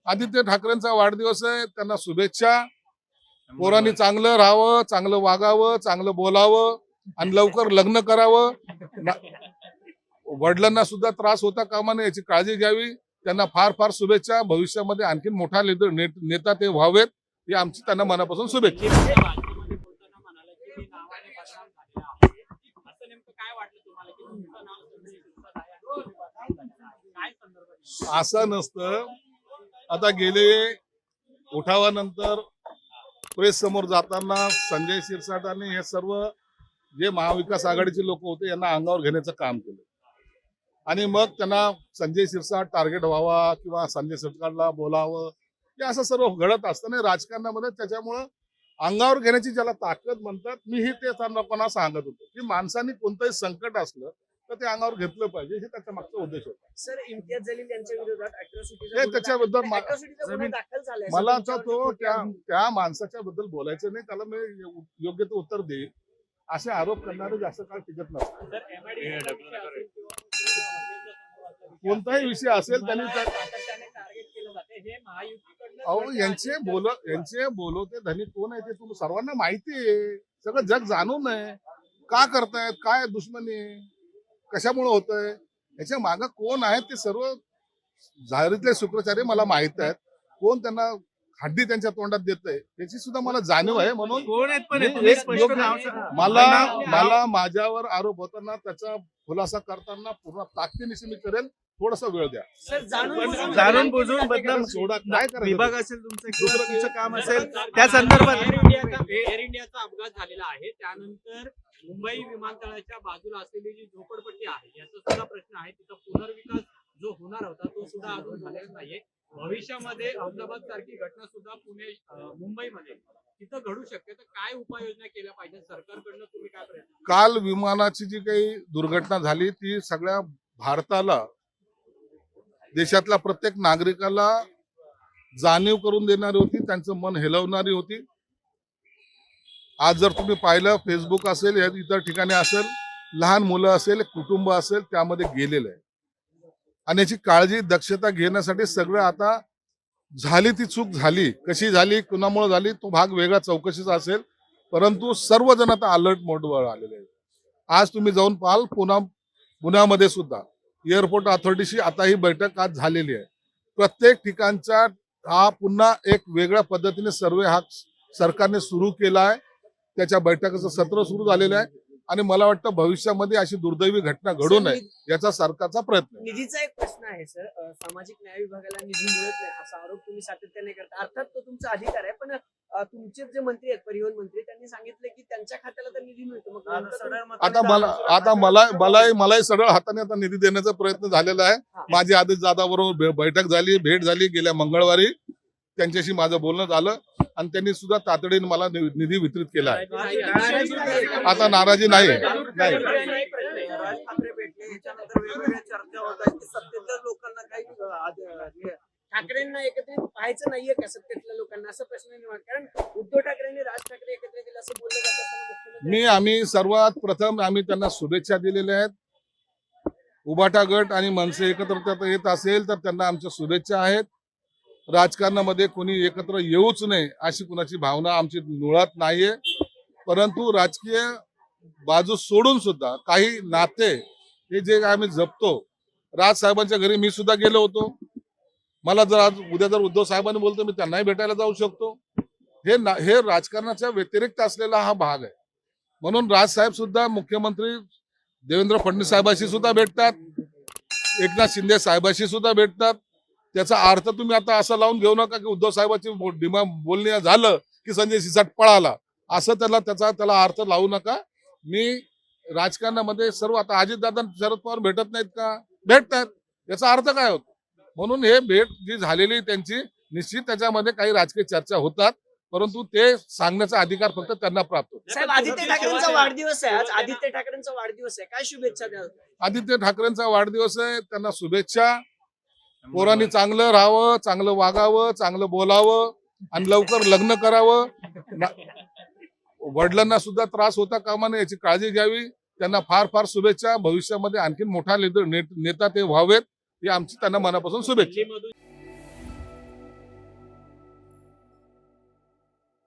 आदित्य ठाकरेंचा वाढदिवस आहे, त्यांना शुभेच्छा. पोरांनी चांगलं राहावं, चांगलं वागावं, चांगलं बोलावं आणि लवकर लग्न करावं. वडिलांना सुद्धा त्रास होता कामा नये याची काळजी घ्यावी. त्यांना फार फार शुभेच्छा. भविष्यामध्ये आणखी मोठा नेता ते व्हावेत ही आमची त्यांना मनापासून शुभेच्छा. असं नसतं. आता गेले उठावानंतर प्रेस समोर जाताना संजय शिरसाटांनी हे सर्व जे महाविकास आघाडीचे लोक होते यांना अंगावर घेण्याचं काम केलं आणि मग त्यांना संजय शिरसाट टार्गेट व्हावा किंवा संजय शिरसाटला बोलावं हे असं सर्व घडत असतं नाही राजकारणामध्ये. त्याच्यामुळं अंगावर घेण्याची ज्याला ताकद म्हणतात मी ते लोकांना सांगत होतो की माणसांनी कोणतंही संकट असलं तर ते अंगावर घेतलं पाहिजे हे त्याच्या मागचा उद्देश होता. सर इम्तियाज जलील यांच्या विरोधात हे त्याच्याबद्दल दाखल झालाय. मला आता तो त्या माणसाच्या बद्दल बोलायचं नाही. त्याला मी योग्य ते उत्तर देईल. असे आरोप करणारे जास्त काळ टिकत नसतात. कोणताही विषय असेल त्यांनी यांचे बोलवते धनी कोण आहे ते तुम्ही सर्वांना माहिती आहे. सगळं जग जाणून आहे का करतायत, काय दुश्मनी आहे, कशामुळे होतंय, याच्या मागे कोण आहेत ते सर्व झारीतले शुक्राचार्य मला माहित आहेत. कोण त्यांना हड्डी त्यांच्या तोंडात देतंय त्याची सुद्धा मला जाणीव आहे. म्हणून मला माझ्यावर आरोप होताना त्याचा खुलासा करताना पूर्ण ताकदीनिशी मी करेल. थोडासा वेळ द्या. जाणून बुजून बदनाम सोडा काय करायचं विभाग असेल तुमचं काम असेल त्या संदर्भात एअर इंडियाचा अपघात झालेला आहे. त्यानंतर मुंबई विमानतळाच्या बाजूला असलेली जी झोपडपट्टी आहे याचा सुद्धा प्रश्न आहे. तिचा पुनर्विकास जो होणार होता तो सुद्धा अजून झालेला नाहीये. भविष्यामध्ये अहमदाबाद सारखी घटना सुद्धा मुंबईमध्ये तिथं घडू शकते. तर काय उपाययोजना केल्या पाहिजे सरकारकडनं, तुम्ही काय प्रयत्न? काल विमानाची जी काही दुर्घटना झाली ती सगळ्या भारताला, देशातल्या प्रत्येक नागरिकाला जाणीव करून देणारी होती, त्यांचं मन हेलवणारी होती. आज जर तुम्ही पाहिलं फेसबुक असेल या इतर ठिकाणी असेल, लहान मुलं असेल, कुटुंब असेल त्यामध्ये गेलेलं आहे आणि याची काळजी दक्षता घेण्यासाठी सगळं आता झाली ती चूक झाली, कशी झाली, कुणामुळे झाली तो भाग वेगळा चौकशीचा असेल. परंतु सर्वजण आता अलर्ट मोडवर आलेले आहेत. आज तुम्ही जाऊन पाहाल पुण्यामध्ये सुद्धा एअरपोर्ट अथॉरिटीशी आता ही बैठक आज झालेली आहे. प्रत्येक ठिकाणचा हा पुन्हा एक वेगळ्या पद्धतीने सर्वे हा सरकारने सुरू केला आहे. त्याच्या बैठकीचं सत्र सुरू झालेलं आहे आणि मला वाटतं भविष्यामध्ये अशी दुर्दैवी घटना घडू नये याचा सरकारचा प्रयत्न आहे. निधीचा एक प्रश्न आहे सर. सामाजिक न्याय विभागाला निधी मिळत नाही असा आरोप तुम्ही सातत्याने करता. अर्थात तो तुमचा अधिकार आहे, पण तुमचे जे मंत्री आहेत परिवहन मंत्री त्यांनी सांगितलं की त्यांच्या खात्याला तर निधी मिळतो. मग आता मलाही सरळ हाताने आता निधी देण्याचा प्रयत्न झालेला आहे. माझी आदेश दादाबरोबर भेट झाली गेल्या मंगळवारी. त्यांच्याशी माझं बोलणं झालं आणि त्यांनी सुद्धा तातडीने मला निधी वितरित केला आहे. आता नाराजी नाही. ठाकरेंना एकत्रित पाहायचं नाहीये का सत्तेतल्या लोकांना, असा प्रश्न निर्माण. कारण उद्धव ठाकरेंनी राज ठाकरे एकत्र दिलं असं बोललं जात असताना आम्ही सर्वात प्रथम त्यांना शुभेच्छा दिलेल्या आहेत. उभाटा गट आणि मनसे एकत्र येत असेल तर त्यांना आमच्या शुभेच्छा आहेत. राजकारणामध्ये कोणी एकत्र येऊच नये अशी कुणाची भावना आमची मुळात नाहीये. परंतु राजकीय बाजू सोडून सुद्धा काही नाते हे जे आम्ही जपतो. राज साहेबांच्या घरी मी सुद्धा गेलो होतो. मला जर आज उद्या जर उद्धव साहेबांनी बोलतो मी त्यांनाही भेटायला जाऊ शकतो. हे राजकारणाच्या व्यतिरिक्त असलेला हा भाग आहे. म्हणून राज साहेब सुद्धा मुख्यमंत्री देवेंद्र फडणवीस साहेबांशी सुद्धा भेटतात, एकनाथ शिंदे साहेबांशी सुद्धा भेटतात. त्याचा अर्थ तुम्ही आता असं लावून घेऊ नका की उद्धव साहेबांची बोलणी झालं की संजय शिरसाट पळाला, असं त्याला अर्थ लावू नका. मी राजकारणामध्ये सर्व आता अजितदादा शरद पवार भेटत नाहीत का? भेटतात. याचा अर्थ काय होतो? म्हणून हे भेट जी झालेली त्यांची निश्चित त्याच्यामध्ये काही राजकीय चर्चा होतात, परंतु ते सांगण्याचा अधिकार फक्त त्यांना प्राप्त होतो. साहेब आदित्य ठाकरेंचा वाढदिवस आहे आज. आदित्य ठाकरेंचा वाढदिवस आहे, काय शुभेच्छा द्याल? आदित्य ठाकरेंचा वाढदिवस आहे, त्यांना शुभेच्छा. पोरांनी चांगलं राहावं, चांगलं वागावं, चांगलं बोलावं आणि लवकर लग्न करावं. वडिलांना सुद्धा त्रास होता कामा नये याची काळजी घ्यावी. त्यांना फार फार शुभेच्छा. भविष्यामध्ये आणखी मोठा नेता ते व्हावेत ही आमची त्यांना मनापासून शुभेच्छा.